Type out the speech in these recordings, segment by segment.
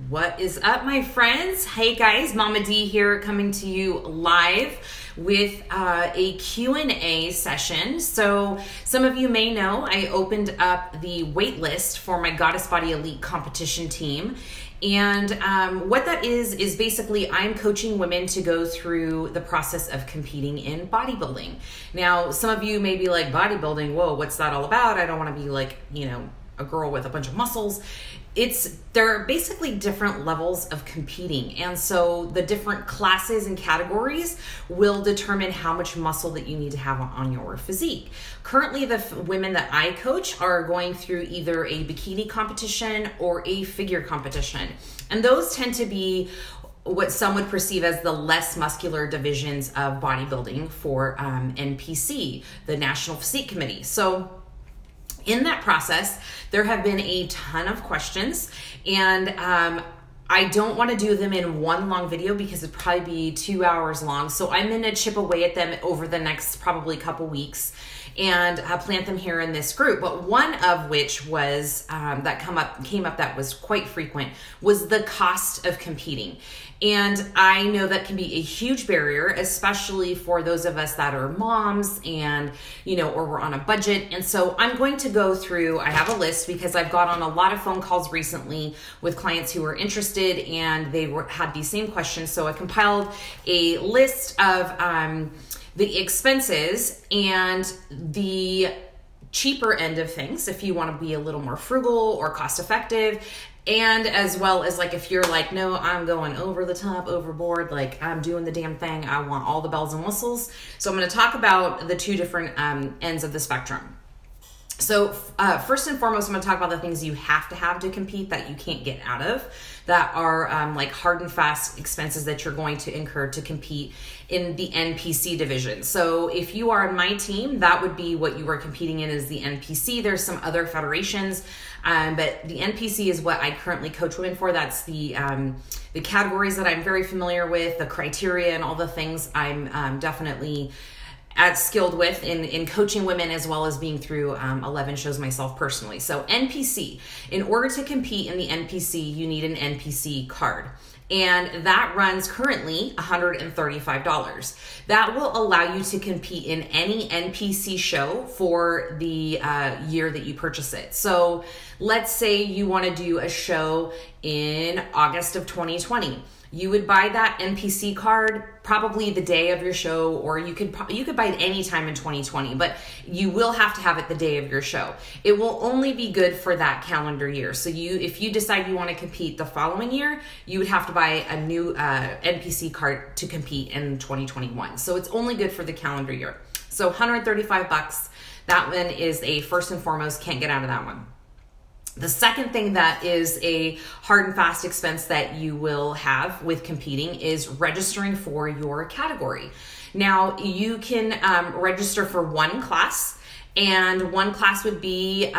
What is up, my friends? Hey guys, Mama D here, coming to you live with a Q&A session. So some of you may know I opened up the wait list for my Goddess Body Elite competition team. And what that is basically I'm coaching women to go through the process of competing in bodybuilding. Now, some of you may be like, bodybuilding, whoa, what's that all about? I don't want to be like, a girl with a bunch of muscles. There are basically different levels of competing. And so the different classes and categories will determine how much muscle that you need to have on your physique. Currently, the women that I coach are going through either a bikini competition or a figure competition. And those tend to be what some would perceive as the less muscular divisions of bodybuilding for NPC, the National Physique Committee. So in that process, there have been a ton of questions, and I don't want to do them in one long video because it'd probably be 2 hours long. So I'm going to chip away at them over the next probably couple weeks and plant them here in this group. But one of which was came up that was quite frequent was the cost of competing. And I know that can be a huge barrier, especially for those of us that are moms and, or we're on a budget. And so I'm going to go through, I have a list because I've got on a lot of phone calls recently with clients who were interested and they had these same questions. So I compiled a list of the expenses and the cheaper end of things if you want to be a little more frugal or cost effective. And as well as if you're like, no, I'm going over the top, overboard, I'm doing the damn thing. I want all the bells and whistles. So I'm going to talk about the two different ends of the spectrum. So first and foremost, I'm going to talk about the things you have to compete that you can't get out of, that are hard and fast expenses that you're going to incur to compete in the NPC division. So if you are on my team, that would be what you are competing in, is the NPC. There's some other federations, but the NPC is what I currently coach women for. That's the categories that I'm very familiar with, the criteria and all the things I'm definitely as skilled with in coaching women, as well as being through 11 shows myself personally. So NPC, in order to compete in the NPC, you need an NPC card. And that runs currently $135. That will allow you to compete in any NPC show for the year that you purchase it. So let's say you want to do a show in August of 2020. You would buy that NPC card probably the day of your show, or you could buy it any time in 2020, but you will have to have it the day of your show. It will only be good for that calendar year. So if you decide you want to compete the following year, you would have to buy a new NPC card to compete in 2021. So it's only good for the calendar year. So $135. That one is a first and foremost, can't get out of that one. The second thing that is a hard and fast expense that you will have with competing is registering for your category. Now, you can register for one class, and one class would be,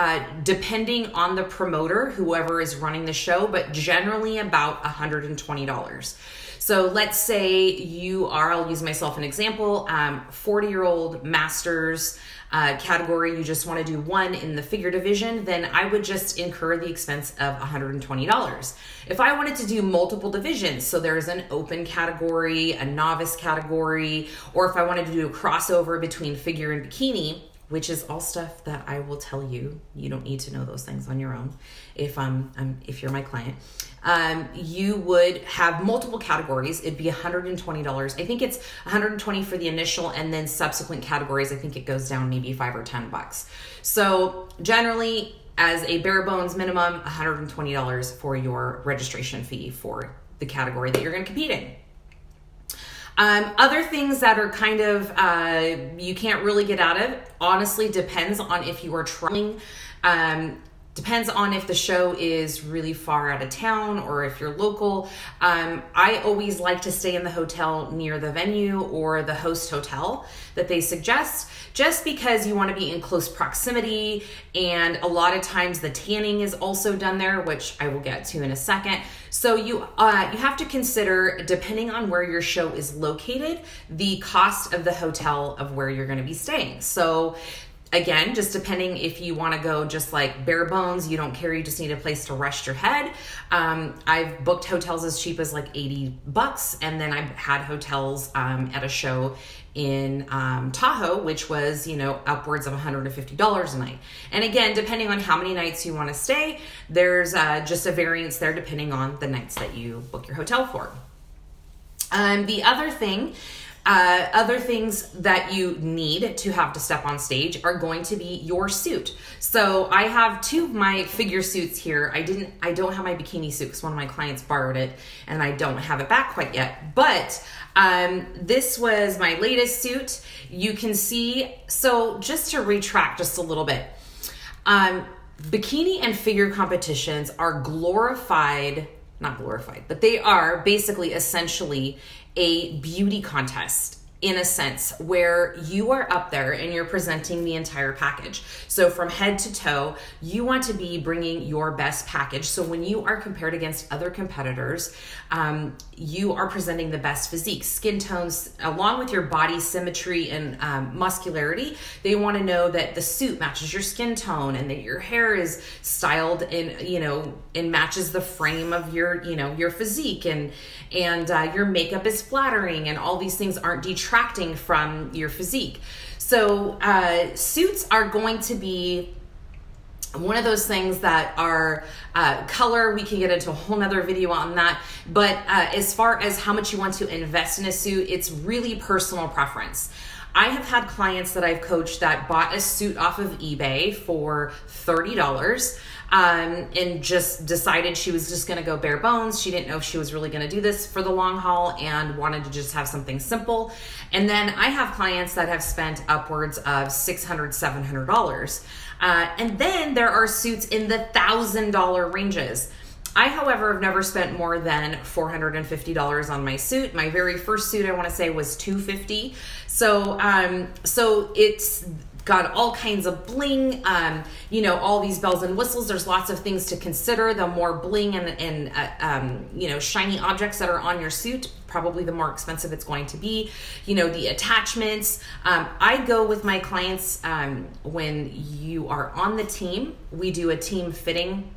depending on the promoter, whoever is running the show, but generally about $120. So let's say you are, I'll use myself an example, 40-year-old masters category, you just want to do one in the figure division, then I would just incur the expense of $120. If I wanted to do multiple divisions, so there's an open category, a novice category, or if I wanted to do a crossover between figure and bikini, which is all stuff that I will tell you. You don't need to know those things on your own if you're my client. You would have multiple categories. It'd be $120. I think it's $120 for the initial, and then subsequent categories, I think it goes down maybe $5 or $10. So generally, as a bare bones minimum, $120 for your registration fee for the category that you're going to compete in. Other things that are kind of, you can't really get out of, honestly, depends on if you are traveling, depends on if the show is really far out of town or if you're local. I always like to stay in the hotel near the venue or the host hotel that they suggest, just because you want to be in close proximity. And a lot of times the tanning is also done there, which I will get to in a second. So you have to consider, depending on where your show is located, the cost of the hotel of where you're going to be staying. So Again, just depending if you want to go just like bare bones, you don't care, you just need a place to rest your head. I've booked hotels as cheap as like $80, and then I've had hotels at a show in Tahoe, which was, upwards of $150 a night. And again, depending on how many nights you want to stay, there's just a variance there depending on the nights that you book your hotel for. The other things that you need to have to step on stage are going to be your suit. So I have two of my figure suits here. I don't have my bikini suit because one of my clients borrowed it and I don't have it back quite yet. But this was my latest suit. You can see, so just to retract just a little bit, bikini and figure competitions are not glorified, but they are basically essentially a beauty contest in a sense where you are up there and you're presenting the entire package. So from head to toe, you want to be bringing your best package. So when you are compared against other competitors, you are presenting the best physique, skin tones, along with your body symmetry and muscularity. They want to know that the suit matches your skin tone and that your hair is styled and matches the frame of your physique, and your makeup is flattering, and all these things aren't detracting from your physique. So suits are going to be one of those things that are color. We can get into a whole nother video on that. But as far as how much you want to invest in a suit, it's really personal preference. I have had clients that I've coached that bought a suit off of eBay for $30 and just decided she was just going to go bare bones. She didn't know if she was really going to do this for the long haul and wanted to just have something simple. And then I have clients that have spent upwards of $600, $700. And then there are suits in the $1,000 ranges. I, however, have never spent more than $450 on my suit. My very first suit, I want to say, was $250. So it's got all kinds of bling, all these bells and whistles. There's lots of things to consider. The more bling and shiny objects that are on your suit, probably the more expensive it's going to be. The attachments. I go with my clients when you are on the team. We do a team fitting.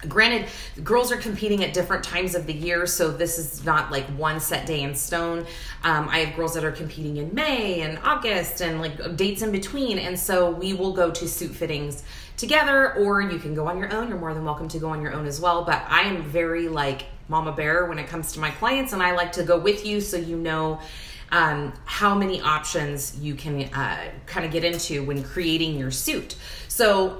Granted, girls are competing at different times of the year, so this is not like one set day in stone. I have girls that are competing in May and August and like dates in between, and so we will go to suit fittings together, or you can go on your own. You're more than welcome to go on your own as well, but I am very like mama bear when it comes to my clients, and I like to go with you so you know how many options you can kind of get into when creating your suit. So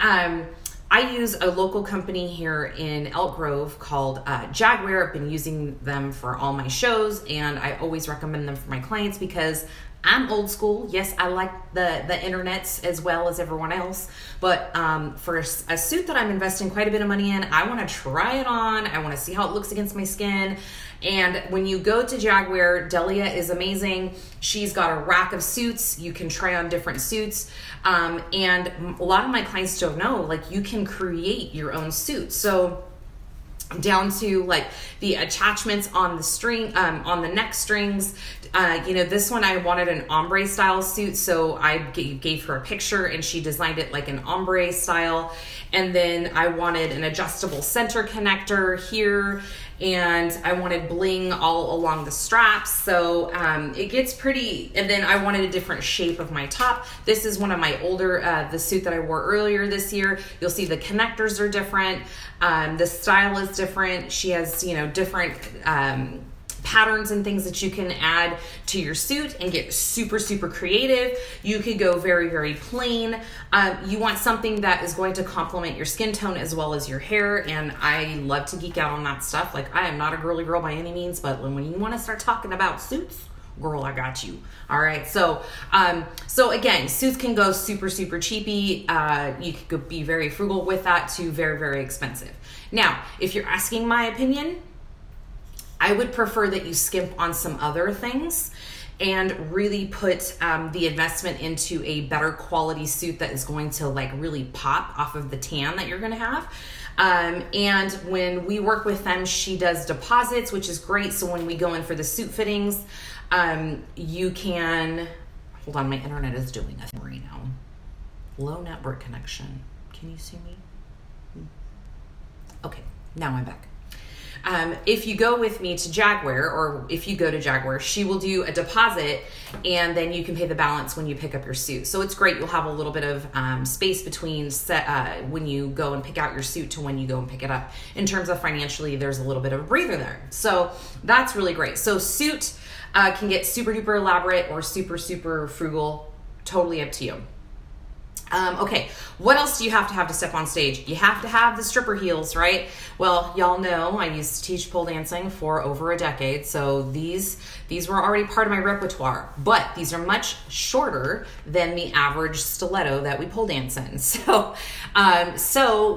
I use a local company here in Elk Grove called Jaguar. I've been using them for all my shows, and I always recommend them for my clients because I'm old school. Yes, I like the internets as well as everyone else, but for a suit that I'm investing quite a bit of money in, I want to try it on. I want to see how it looks against my skin. And when you go to Jaguar, Delia is amazing. She's got a rack of suits. You can try on different suits. And a lot of my clients don't know, like, you can create your own suit. So down to like the attachments on the string, on the neck strings. This one I wanted an ombre style suit, so I gave her a picture and she designed it like an ombre style. And then I wanted an adjustable center connector here, and I wanted bling all along the straps, so it gets pretty. And then I wanted a different shape of my top. This is one of my older, the suit that I wore earlier this year. You'll see the connectors are different. The style is different. She has, different patterns and things that you can add to your suit and get super, super creative. You could go very, very plain. You want something that is going to complement your skin tone as well as your hair, and I love to geek out on that stuff. Like, I am not a girly girl by any means, but when you want to start talking about suits, girl, I got you. All right. So again, suits can go super, super cheapy. You could be very frugal with that to very, very expensive. Now, if you're asking my opinion, I would prefer that you skimp on some other things and really put the investment into a better quality suit that is going to like really pop off of the tan that you're going to have. And when we work with them, she does deposits, which is great. So when we go in for the suit fittings, you can, hold on, my internet is doing a thing right now. Low network connection. Can you see me? Okay, now I'm back. If you go with me to Jaguar, or if you go to Jaguar, she will do a deposit, and then you can pay the balance when you pick up your suit. So it's great. You'll have a little bit of space between when you go and pick out your suit to when you go and pick it up. In terms of financially, there's a little bit of a breather there. So that's really great. So suit can get super duper elaborate or super, super frugal. Totally up to you. Okay, what else do you have to step on stage? You have to have the stripper heels, right? Well, y'all know I used to teach pole dancing for over a decade, so these were already part of my repertoire, but these are much shorter than the average stiletto that we pole dance in. So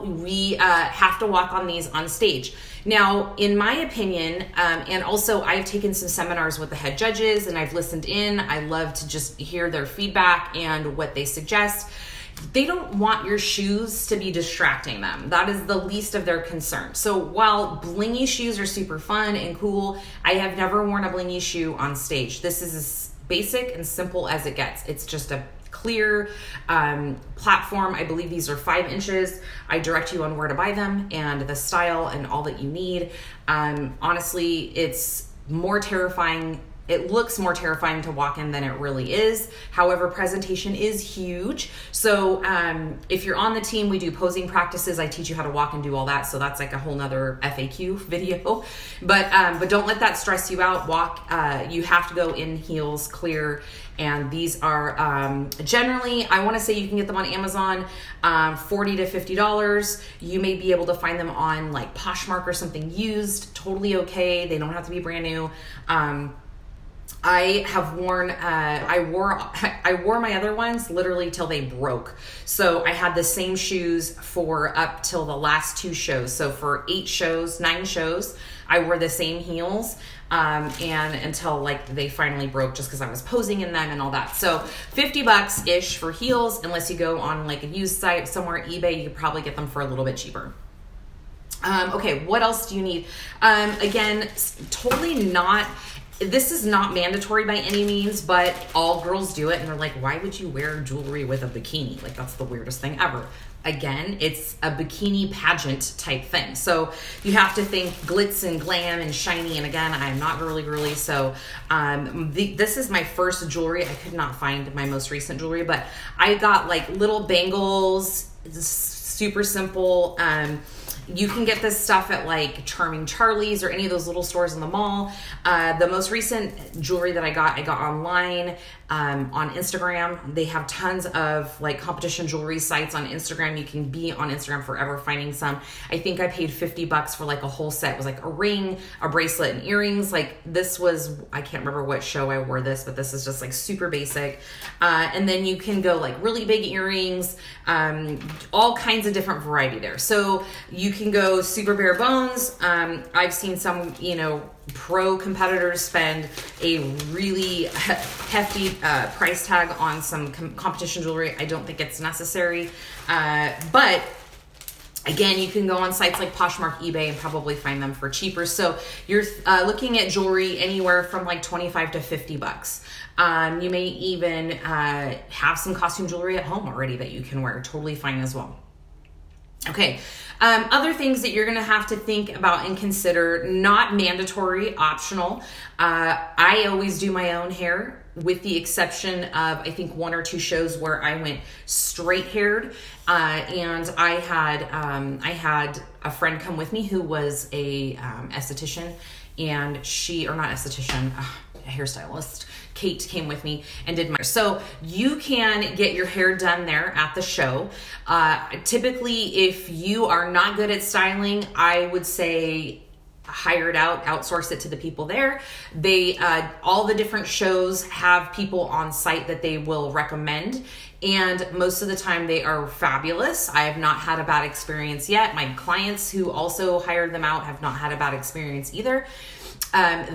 we have to walk on these on stage. Now, in my opinion, and also I've taken some seminars with the head judges and I've listened in. I love to just hear their feedback and what they suggest. They don't want your shoes to be distracting them. That is the least of their concern. So while blingy shoes are super fun and cool, I have never worn a blingy shoe on stage. This is as basic and simple as it gets. It's just a clear platform. I believe these are 5 inches. I direct you on where to buy them and the style and all that you need. Honestly, it's more terrifying. It looks more terrifying to walk in than it really is. However, presentation is huge. So if you're on the team, we do posing practices. I teach you how to walk and do all that. So that's like a whole nother FAQ video. But don't let that stress you out. You have to go in heels, clear. And these are generally, I want to say you can get them on Amazon, $40 to $50. You may be able to find them on like Poshmark or something used. Totally okay. They don't have to be brand new. I have worn, I wore my other ones literally till they broke. So I had the same shoes for up till the last 2 shows. So for 9 shows, I wore the same heels, and until like they finally broke just because I was posing in them and all that. So $50-ish for heels, unless you go on like a used site somewhere, eBay, you could probably get them for a little bit cheaper. Okay, what else do you need? Again, this is not mandatory by any means, but all girls do it. And they're like, why would you wear jewelry with a bikini? Like, that's the weirdest thing ever. Again, it's a bikini pageant type thing. So you have to think glitz and glam and shiny. And again, I'm not girly. So this is my first jewelry. I could not find my most recent jewelry, but I got like little bangles, super simple. You can get this stuff at like Charming Charlie's or any of those little stores in the mall. The most recent jewelry that I got online on Instagram. They have tons of like competition jewelry sites on Instagram. You can be on Instagram forever finding some. I think I paid $50 for like a whole set. It was like a ring, a bracelet, and earrings. Like this was, I can't remember what show I wore this, but this is just like super basic. And then you can go like really big earrings, all kinds of different variety there. So you can go super bare bones. I've seen some, pro competitors spend a really hefty price tag on some competition jewelry. I don't think it's necessary. But again, you can go on sites like Poshmark, eBay, and probably find them for cheaper. So you're looking at jewelry anywhere from like $25 to $50. You may even have some costume jewelry at home already that you can wear. Totally fine as well. Okay. Other things that you're going to have to think about and consider, not mandatory, optional. I always do my own hair, with the exception of, I think, 1 or 2 shows where I went straight haired. And I had a friend come with me who was a esthetician, and a hairstylist. Kate came with me and did my hair. So you can get your hair done there at the show. Typically, if you are not good at styling, I would say hire it out, outsource it to the people there. All the different shows have people on site that they will recommend. And most of the time they are fabulous. I have not had a bad experience yet. My clients who also hired them out have not had a bad experience either.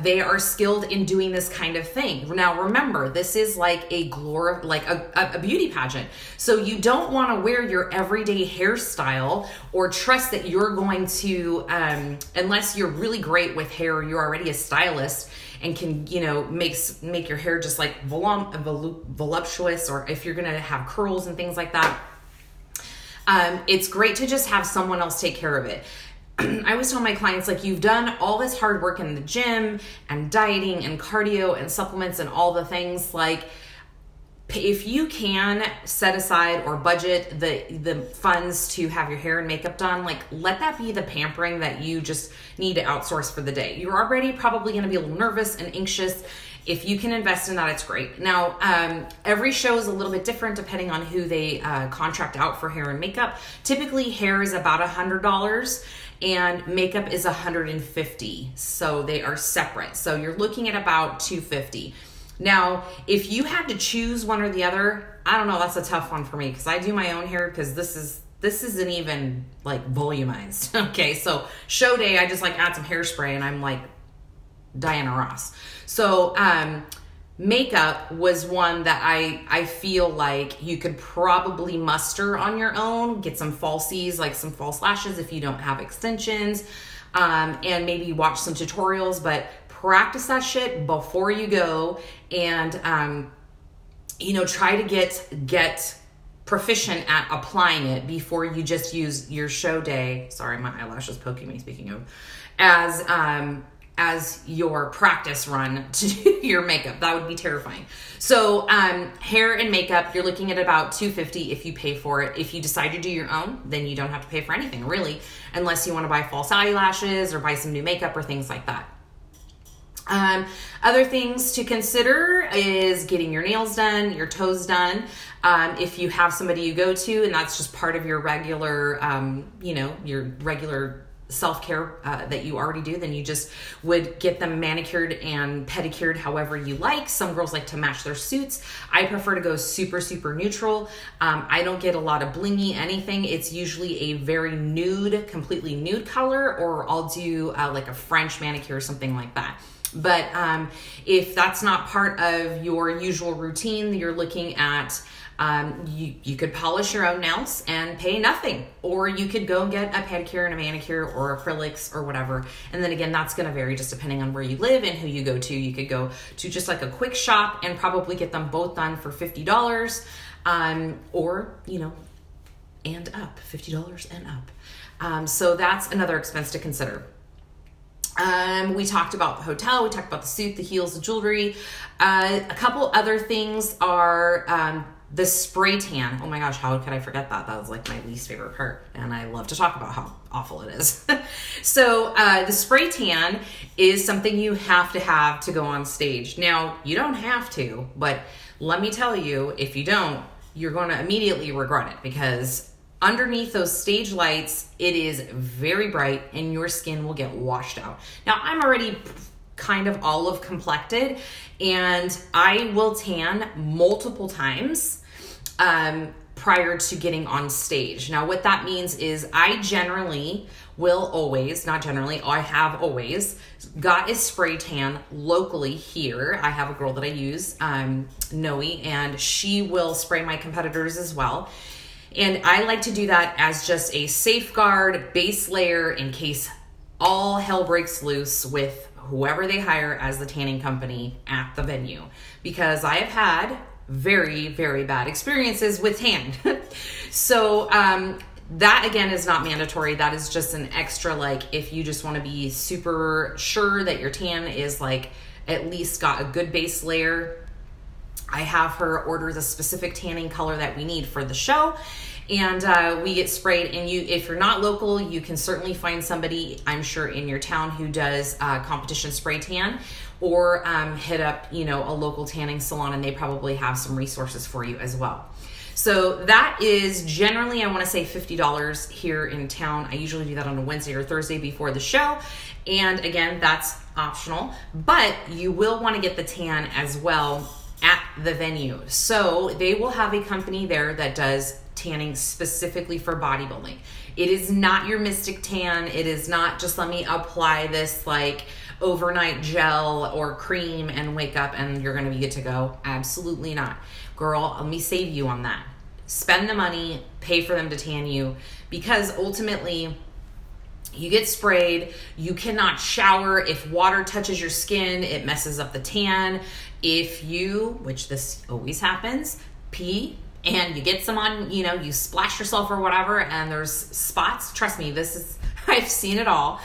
They are skilled in doing this kind of thing. Now, remember, this is like a beauty pageant. So you don't want to wear your everyday hairstyle or trust that you're going to, unless you're really great with hair, you're already a stylist and can, make your hair just like voluptuous, or if you're going to have curls and things like that. It's great to just have someone else take care of it. I always tell my clients, like, you've done all this hard work in the gym and dieting and cardio and supplements and all the things. Like, if you can set aside or budget the funds to have your hair and makeup done, like, let that be the pampering that you just need to outsource for the day. You're already probably going to be a little nervous and anxious. If you can invest in that, it's great. Now, every show is a little bit different depending on who they contract out for hair and makeup. Typically, hair is about $100 and makeup is $150. So they are separate. So you're looking at about $250. Now, if you had to choose one or the other, I don't know, that's a tough one for me because I do my own hair because this isn't even like volumized. Okay, so show day, I just like add some hairspray and I'm like Diana Ross. So makeup was one that I feel like you could probably muster on your own, get some falsies, like some false lashes if you don't have extensions, and maybe watch some tutorials, but practice that shit before you go and, try to get proficient at applying it before you just use your show day. Sorry, my eyelash is poking me, speaking of, as your practice run to do your makeup. That would be terrifying. So hair and makeup, you're looking at about $250 if you pay for it. If you decide to do your own, then you don't have to pay for anything really, unless you want to buy false eyelashes or buy some new makeup or things like that. Other things to consider is getting your nails done, your toes done. If you have somebody you go to and that's just part of your regular, your regular self-care that you already do, then you just would get them manicured and pedicured however you like. Some girls like to match their suits. I prefer to go super, super neutral. I don't get a lot of blingy anything. It's usually a very nude, completely nude color, or I'll do like a French manicure or something like that. But if that's not part of your usual routine, you're looking at you could polish your own nails and pay nothing, or you could go get a pedicure and a manicure or acrylics or whatever. And then again, that's going to vary just depending on where you live and who you go to. You could go to just like a quick shop and probably get them both done for $50, or and up, $50 and up. So that's another expense to consider. We talked about the hotel, we talked about the suit, the heels, the jewelry. A couple other things are the spray tan. Oh my gosh, how could I forget that? That was like my least favorite part, and I love to talk about how awful it is. So the spray tan is something you have to go on stage. Now, you don't have to, but let me tell you, if you don't, you're going to immediately regret it, because underneath those stage lights, it is very bright and your skin will get washed out. Now, I'm already kind of olive complected and I will tan multiple times prior to getting on stage. Now, what that means is I generally will always, not generally, I have always got a spray tan locally here. I have a girl that I use, Noe, and she will spray my competitors as well. And I like to do that as just a safeguard base layer in case all hell breaks loose with whoever they hire as the tanning company at the venue. Because I have had very, very bad experiences with tan. So that again is not mandatory. That is just an extra, like, if you just want to be super sure that your tan is like at least got a good base layer. I have her order the specific tanning color that we need for the show, and we get sprayed. And if you're not local, you can certainly find somebody, I'm sure, in your town who does competition spray tan, or hit up, a local tanning salon, and they probably have some resources for you as well. So that is generally, I want to say $50 here in town. I usually do that on a Wednesday or Thursday before the show. And again, that's optional, but you will want to get the tan as well at the venue. So they will have a company there that does tanning specifically for bodybuilding. It is not your Mystic Tan. It is not just let me apply this like overnight gel or cream and wake up and you're going to be good to go. Absolutely not. Girl, let me save you on that. Spend the money, pay for them to tan you, because ultimately you get sprayed. You cannot shower. If water touches your skin, it messes up the tan. If you, which this always happens, pee and you get some on, you splash yourself or whatever, and there's spots. Trust me, I've seen it all.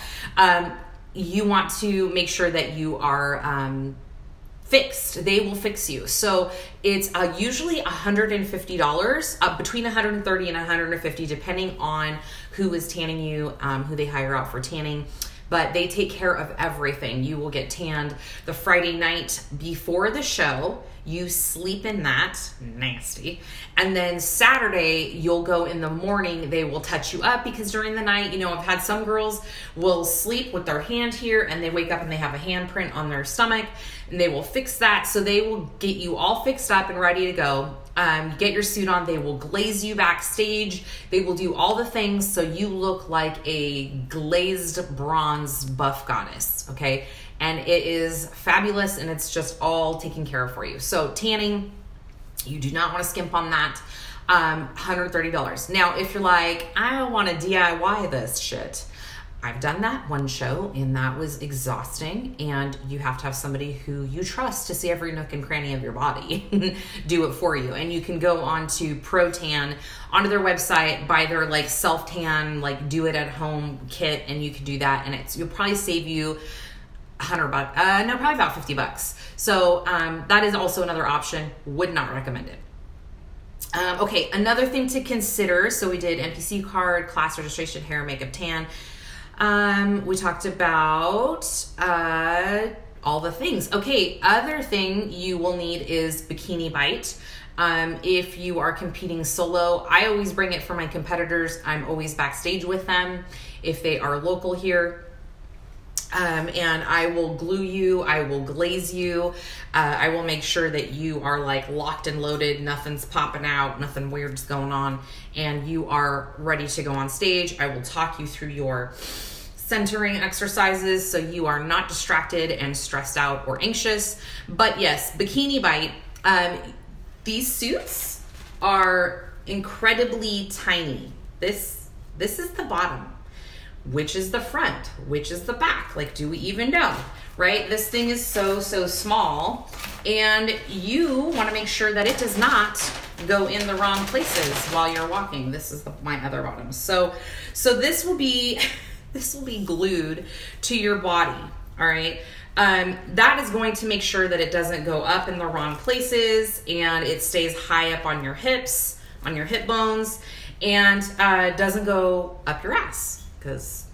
You want to make sure that you are fixed. They will fix you. So it's usually $150, between $130 and $150, depending on who is tanning you, who they hire out for tanning. But they take care of everything. You will get tanned the Friday night before the show. You sleep in that, nasty. And then Saturday, you'll go in the morning. They will touch you up, because during the night, I've had some girls will sleep with their hand here, and they wake up and they have a handprint on their stomach, and they will fix that. So they will get you all fixed up and ready to go. Get your suit on. They will glaze you backstage. They will do all the things so you look like a glazed bronze buff goddess, okay? And it is fabulous, and it's just all taken care of for you. So tanning, you do not want to skimp on that. $130. Now, if you're like, I don't want to DIY this shit, I've done that one show, and that was exhausting, and you have to have somebody who you trust to see every nook and cranny of your body do it for you. And you can go on to ProTan, onto their website, buy their self-tan, do it at home kit, and you can do that, and you'll probably save you $100, probably about $50. So that is also another option. Would not recommend it. Okay, another thing to consider. So we did NPC card, class registration, hair, makeup, tan. We talked about all the things. Okay, other thing you will need is Bikini Bite. If you are competing solo, I always bring it for my competitors. I'm always backstage with them if they are local here. And I will glue you, I will glaze you, I will make sure that you are locked and loaded, nothing's popping out, nothing weird's going on, and you are ready to go on stage. I will talk you through your centering exercises so you are not distracted and stressed out or anxious. But yes, Bikini Bite, these suits are incredibly tiny. This is the bottom. Which is the front? Which is the back? Do we even know, right? This thing is so small, and you want to make sure that it does not go in the wrong places while you're walking. This is my other bottom. So this will be glued to your body, all right? That is going to make sure that it doesn't go up in the wrong places, and it stays high up on your hips, on your hip bones, and doesn't go up your ass, because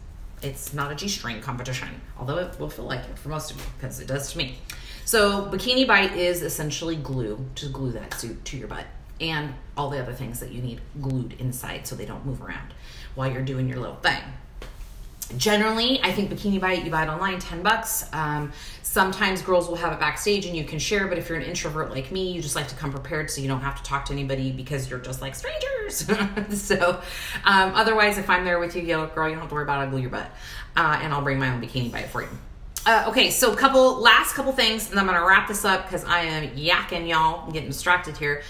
it's not a G-string competition, although it will feel like it for most of you, because it does to me. So Bikini Bite is essentially glue to glue that suit to your butt, and all the other things that you need glued inside so they don't move around while you're doing your little thing. Generally, I think Bikini Bite, you buy it online, $10. Sometimes girls will have it backstage and you can share, but if you're an introvert like me, you just like to come prepared so you don't have to talk to anybody because you're just like strangers. So otherwise, if I'm there with you, girl, you don't have to worry about it. I'll glue your butt. And I'll bring my own Bikini Bite for you. Okay, so last couple things, and I'm going to wrap this up because I am yakking y'all. I'm getting distracted here.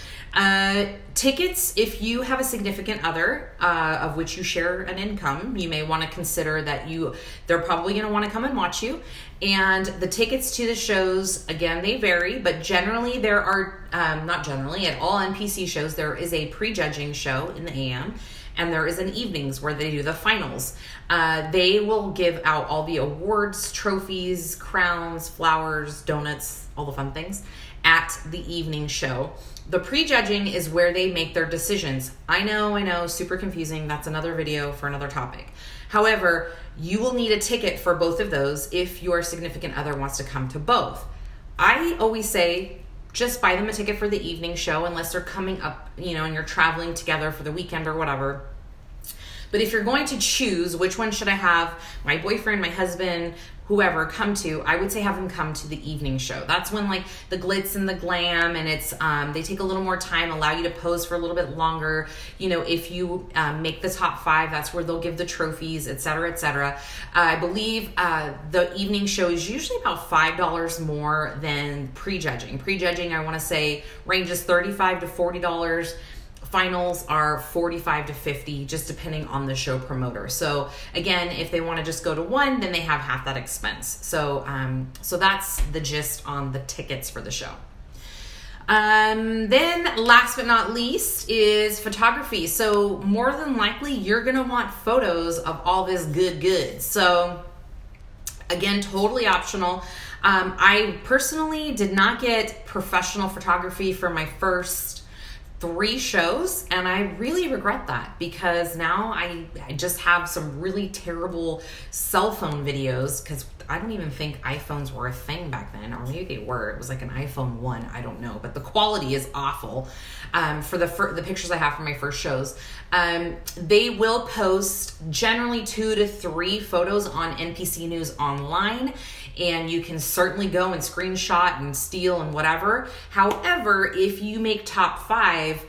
Tickets, if you have a significant other of which you share an income, you may want to consider that they're probably going to want to come and watch you. And the tickets to the shows, again, they vary, but generally there are, not generally, at all NPC shows, there is a prejudging show in the AM, and there is an evenings where they do the finals. They will give out all the awards, trophies, crowns, flowers, donuts, all the fun things at the evening show. The prejudging is where they make their decisions. I know, super confusing. That's another video for another topic. However, you will need a ticket for both of those if your significant other wants to come to both. I always say, just buy them a ticket for the evening show unless they're coming up, and you're traveling together for the weekend or whatever. But if you're going to choose which one should I have my boyfriend, my husband, whoever come to, I would say have them come to the evening show. That's when the glitz and the glam, and it's they take a little more time, allow you to pose for a little bit longer. If you make the top 5, that's where they'll give the trophies, etc., etc. I believe the evening show is usually about $5 more than prejudging. Prejudging, I want to say, ranges $35 to $40. Finals are $45 to $50, just depending on the show promoter. So again, if they want to just go to one, then they have half that expense. So that's the gist on the tickets for the show. Then last but not least is photography. So more than likely you're going to want photos of all this good. So again, totally optional. I personally did not get professional photography for my first 3 shows, and I really regret that because now I just have some really terrible cell phone videos because I don't even think iPhones were a thing back then, or maybe they were. It was like an iPhone 1, I don't know, but the quality is awful for the pictures I have from my first shows. They will post generally 2 to 3 photos on NPC News online, and you can certainly go and screenshot and steal and whatever. However, if you make top 5,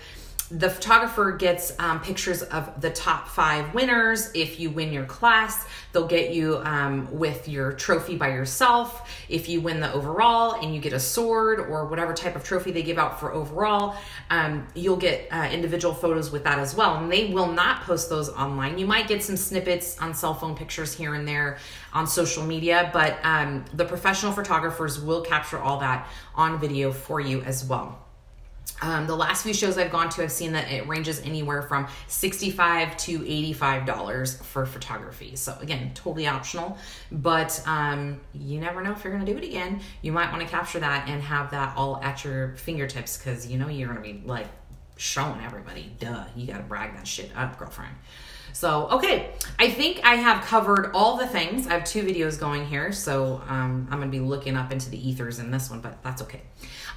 the photographer gets pictures of the top 5 winners. If you win your class, they'll get you with your trophy by yourself. If you win the overall and you get a sword or whatever type of trophy they give out for overall, you'll get individual photos with that as well. And they will not post those online. You might get some snippets on cell phone pictures here and there on social media, but the professional photographers will capture all that on video for you as well. The last few shows I've gone to, I've seen that it ranges anywhere from $65 to $85 for photography. So again, totally optional, but you never know if you're going to do it again. You might want to capture that and have that all at your fingertips because you know you're going to be like showing everybody. Duh, you got to brag that shit up, girlfriend. So, okay, I think I have covered all the things. I have 2 videos going here, so I'm going to be looking up into the ethers in this one, but that's okay.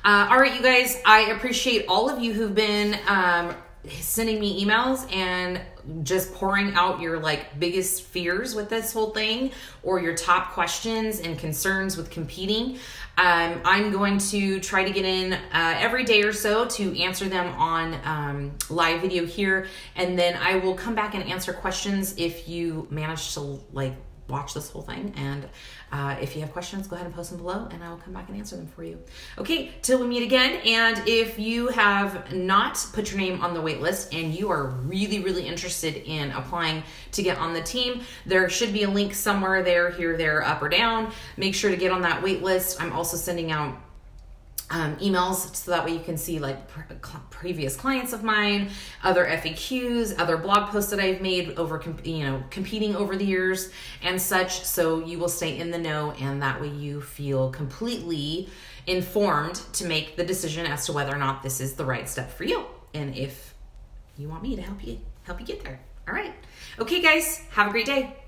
All right, you guys, I appreciate all of you who've been sending me emails and just pouring out your like biggest fears with this whole thing or your top questions and concerns with competing. I'm going to try to get in every day or so to answer them on live video here, and then I will come back and answer questions if you manage to like watch this whole thing. And if you have questions, go ahead and post them below and I will come back and answer them for you. Okay, till we meet again. And if you have not put your name on the wait list and you are really interested in applying to get on the team, there should be a link somewhere there, here, there, up or down. Make sure to get on that wait list. I'm also sending out emails so that way you can see like previous clients of mine, other FAQs, other blog posts that I've made over competing over the years and such, so you will stay in the know and that way you feel completely informed to make the decision as to whether or not this is the right step for you and if you want me to help you get there. All right. Okay guys, have a great day.